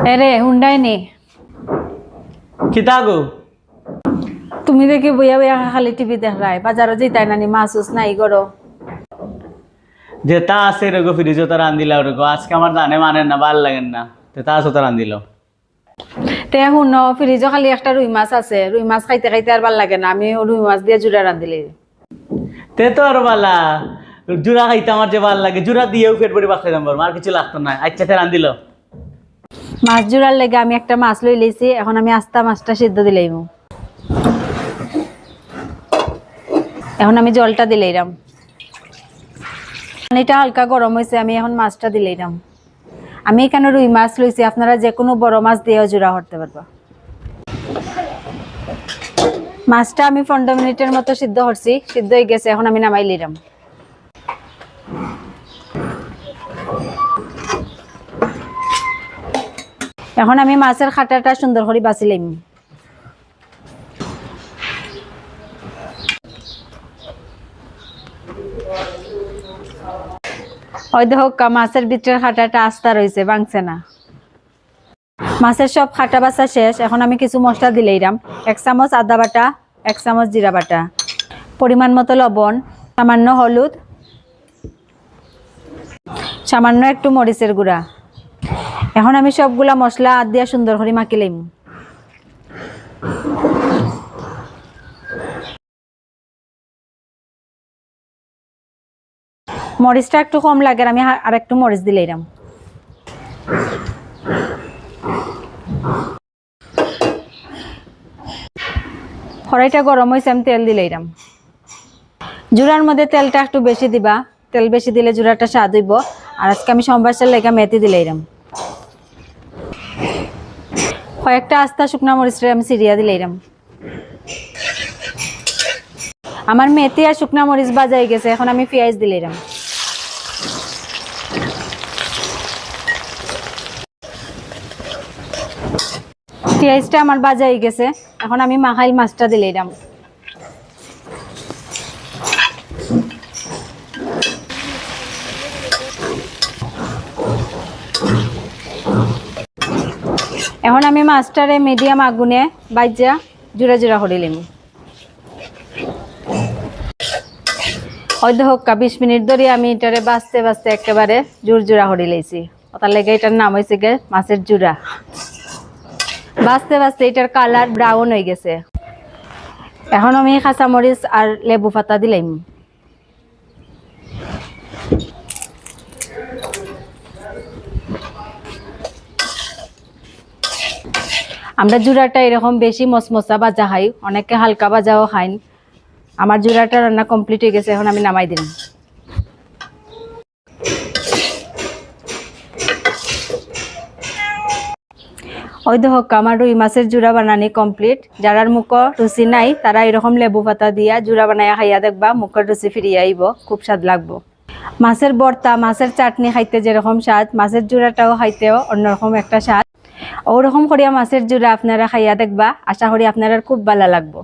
এরে হুন্ডাই নে কিতা গো তুমি দেখি বইয়া বইয়া খালি টিভি দেখায় বাজারও যেতাই নানি মাছ উস নাই গরো যেটা আছে রে গো ফ্রিজে তো রান্ধিলা রে গো আজকে আমার জানে মানেন না ভাল লাগেন না যেটা আছে তো রান্ধিল তে শুন ফ্রিজও খালি একটা রুই মাছ আছে রুই মাছ খাইতে খাইতে আর ভাল লাগে না আমি রুই মাছ দিয়ে জুড়া রান্ধিলি তে তো আর বালা জুরা খাইতে আমার যে ভাল লাগে জুরা দিয়েও পেট ভরে বাঁচতে যাবো আর কিছু লাগতো না আচ্ছা তে রান্ধিল মাছ জুড়ার লেগে আমি একটা মাছ লই লইছি এখন আমি আস্তা মাছটা সিদ্ধ দিলাইম এখন আমি জলটা দিলাইরাম পানিটা হালকা গরম হয়েছে আমি এখন মাছটা দিলাইরাম আমি এখানে রুই মাছ লইছি আপনারা যে কোনো বড় মাছ দিয়েও জোড়া করতে পারবা মাছটা আমি 15 মিনিটের মতো সিদ্ধ করছি সিদ্ধ হয়ে গেছে এখন আমি নামাই লিরাম এখন আমি মাছের খাটাটা সুন্দর করে বাছি লইম ওই দেখো মাছের ভিতরের খাটাটা আস্তা রয়েছে ভাঙছে না মাছের সব খাটা বাছা শেষ এখন আমি কিছু মশলা দিলাইরাম 1 চামচ আদা বাটা 1 চামচ জিরা বাটা পরিমাণ মতো লবণ সামান্য হলুদ সামান্য একটু মরিচের গুঁড়া এখন আমি সবগুলা মশলা আদ দিয়া সুন্দর করে মাখি লইম মরিচটা একটু কম লাগে আমি আর একটু মরিচ দিলাইরাম কড়াইটা গরম হয়েছে আমি তেল দিলাইরাম জুড়ার মধ্যে তেলটা একটু বেশি দিবা তেল বেশি দিলে জুড়াটা স্বাদ হইব আর আজকে আমি সম্বাসের লেগে মেথি দিলাইরাম কয়েকটা আস্তা শুকনা মরিচ আমি সিরিয়া দিলাইরাম আমার মেথি আর শুকনা মরিচ বাজাই গেছে এখন আমি পেঁয়াজ দিলাইরাম পেঁয়াজটা আমার বাজাই গেছে এখন আমি মাখাইল মাছটা দিলাইরাম এখন আমি মাছটারে মিডিয়াম আগুনে বাইজা জুড়া জুড়া করে লিম ওই দেখো 20 মিনিট ধরে আমি এটারে বাঁচতে বাঁচতে একেবারে জুড় জুড়া করে লাইছি তার লেগে এটার নাম হয়েছে গে মাছের জুড়া বাঁচতে বাঁচতে এটার কালার ব্রাউন হয়ে গেছে এখন আমি কাঁচামরিচ আর লেবু পাতা দিলাম আমরা জুড়াটা এরকম বেশি মচমচা ভাজা খাই অনেকে হালকা ভাজাও খাইন আমার জুড়াটা রান্না কমপ্লিট হয়ে গেছে এখন আমি নামাই দিলাম ওই দেখো আমার রুই মাছের জুড়া বানানি কমপ্লিট যারার মুখ রুচি নাই তারা এরকম লেবু পাতা দিয়া জুড়া বানাইয়া খাইয়া দেখবা মুখের রুচি ফিরিয়ে আইব খুব স্বাদ লাগবো মাছের ভর্তা মাছের চাটনি খাইতে যেরকম স্বাদ মাছের জুড়াটাও খাইতেও অন্যরকম একটা স্বাদ ওরকম করিয়া মাছের জুড়া আপনারা খাইয়া দেখবা আশা করি আপনারা খুব ভালো লাগবো।